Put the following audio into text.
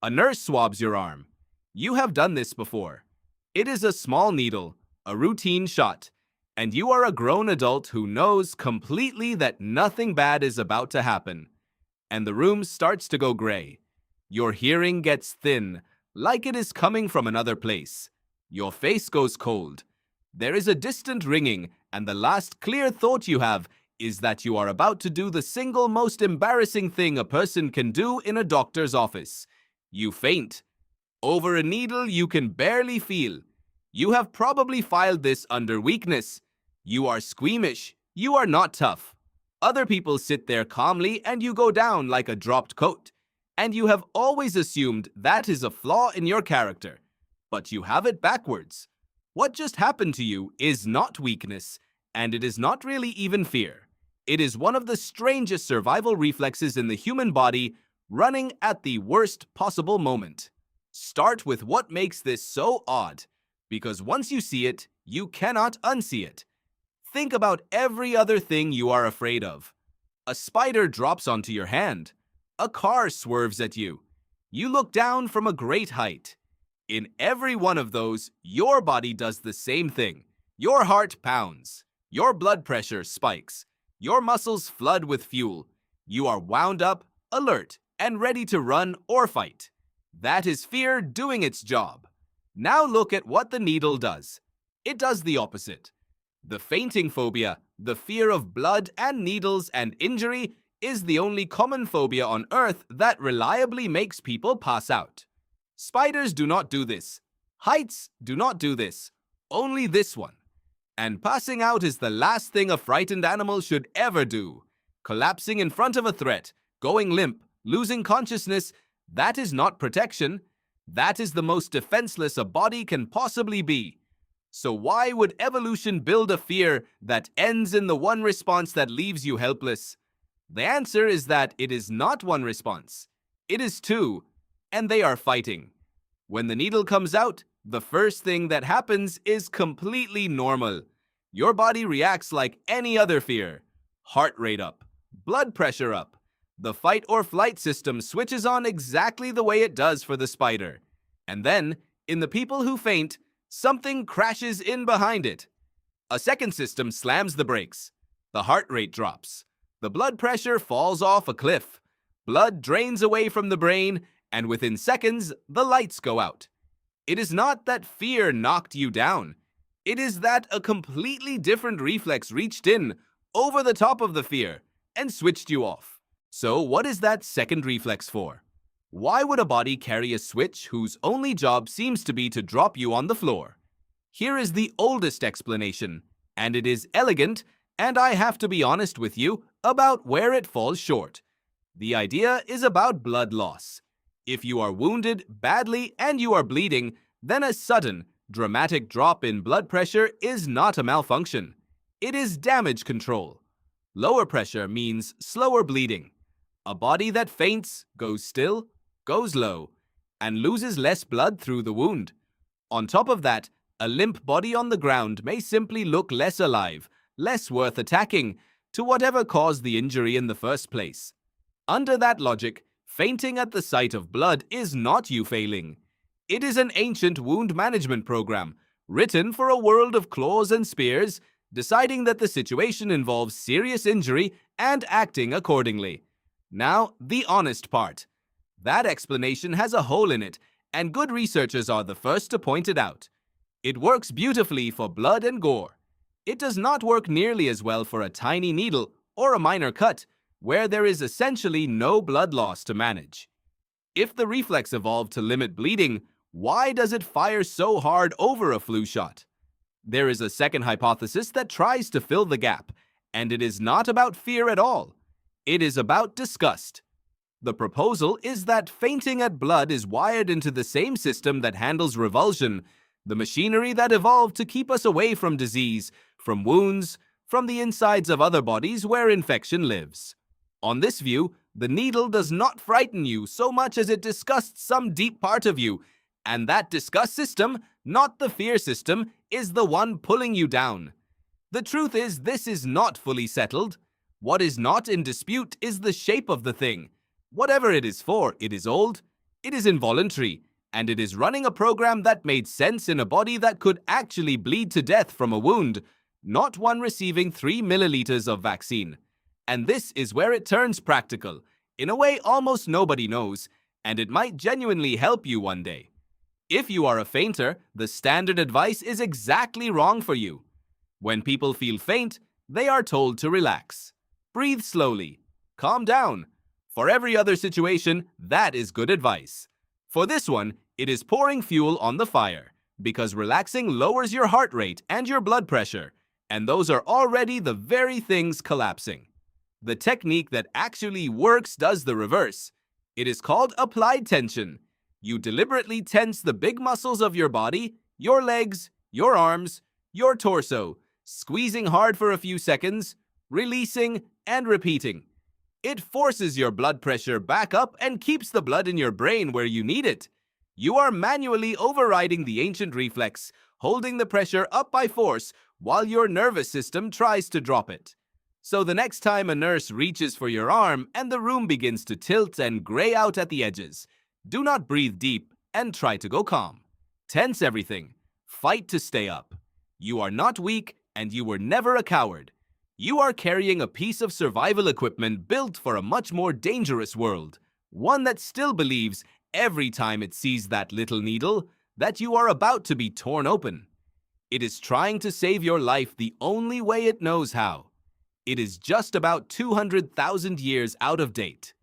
A nurse swabs your arm. You have done this before. It is a small needle, a routine shot, and you are a grown adult who knows completely that nothing bad is about to happen. And the room starts to go gray. Your hearing gets thin, like it is coming from another place. Your face goes cold. There is a distant ringing, and the last clear thought you have is that you are about to do the single most embarrassing thing a person can do in a doctor's office. You faint. Over a needle you can barely feel. You have probably filed this under weakness. You are squeamish. You are not tough. Other people sit there calmly and you go down like a dropped coat. And you have always assumed that is a flaw in your character. But you have it backwards. What just happened to you is not weakness, and it is not really even fear. It is one of the strangest survival reflexes in the human body, running at the worst possible moment. Start with what makes this so odd, because once you see it, you cannot unsee it. Think about every other thing you are afraid of. A spider drops onto your hand. A car swerves at you. You look down from a great height. In every one of those, your body does the same thing. Your heart pounds. Your blood pressure spikes. Your muscles flood with fuel. You are wound up, alert, and ready to run or fight. That is fear doing its job. Now look at what the needle does. It does the opposite. The fainting phobia, the fear of blood and needles and injury, is the only common phobia on Earth that reliably makes people pass out. Spiders do not do this. Heights do not do this. Only this one. And passing out is the last thing a frightened animal should ever do. Collapsing in front of a threat, going limp, losing consciousness, that is not protection. That is the most defenseless a body can possibly be. So why would evolution build a fear that ends in the one response that leaves you helpless? The answer is that it is not one response. It is two, and they are fighting. When the needle comes out, the first thing that happens is completely normal. Your body reacts like any other fear. Heart rate up, blood pressure up. The fight or flight system switches on exactly the way it does for the spider. And then, in the people who faint, something crashes in behind it. A second system slams the brakes. The heart rate drops. The blood pressure falls off a cliff. Blood drains away from the brain, and within seconds, the lights go out. It is not that fear knocked you down. It is that a completely different reflex reached in, over the top of the fear, and switched you off. So what is that second reflex for? Why would a body carry a switch whose only job seems to be to drop you on the floor? Here is the oldest explanation, and it is elegant, and I have to be honest with you about where it falls short. The idea is about blood loss. If you are wounded badly and you are bleeding, then a sudden, dramatic drop in blood pressure is not a malfunction. It is damage control. Lower pressure means slower bleeding. A body that faints, goes still, goes low, and loses less blood through the wound. On top of that, a limp body on the ground may simply look less alive, less worth attacking, to whatever caused the injury in the first place. Under that logic, fainting at the sight of blood is not you failing. It is an ancient wound management program, written for a world of claws and spears, deciding that the situation involves serious injury and acting accordingly. Now, the honest part. That explanation has a hole in it, and good researchers are the first to point it out. It works beautifully for blood and gore. It does not work nearly as well for a tiny needle or a minor cut, where there is essentially no blood loss to manage. If the reflex evolved to limit bleeding, why does it fire so hard over a flu shot? There is a second hypothesis that tries to fill the gap, and it is not about fear at all. It is about disgust. The proposal is that fainting at blood is wired into the same system that handles revulsion, the machinery that evolved to keep us away from disease, from wounds, from the insides of other bodies where infection lives. On this view, the needle does not frighten you so much as it disgusts some deep part of you, and that disgust system, not the fear system, is the one pulling you down. The truth is, this is not fully settled. What is not in dispute is the shape of the thing. Whatever it is for, it is old, It is involuntary, and it is running a program that made sense in a body that could actually bleed to death from a wound, not one receiving 3 milliliters of vaccine. And this is where it turns practical, in a way almost nobody knows, and it might genuinely help you one day. If you are a fainter, the standard advice is exactly wrong for you. When people feel faint, they are told to relax. Breathe slowly. Calm down. For every other situation, that is good advice. For this one, it is pouring fuel on the fire, because relaxing lowers your heart rate and your blood pressure, and those are already the very things collapsing. The technique that actually works does the reverse. It is called applied tension. You deliberately tense the big muscles of your body, your legs, your arms, your torso, squeezing hard for a few seconds, releasing, and repeating. It forces your blood pressure back up and keeps the blood in your brain where you need it. You are manually overriding the ancient reflex, holding the pressure up by force while your nervous system tries to drop it. So the next time a nurse reaches for your arm and the room begins to tilt and gray out at the edges, do not breathe deep and try to go calm. Tense everything. Fight to stay up. You are not weak and you were never a coward. You are carrying a piece of survival equipment built for a much more dangerous world, one that still believes every time it sees that little needle that you are about to be torn open. It is trying to save your life the only way it knows how. It is just about 200,000 years out of date.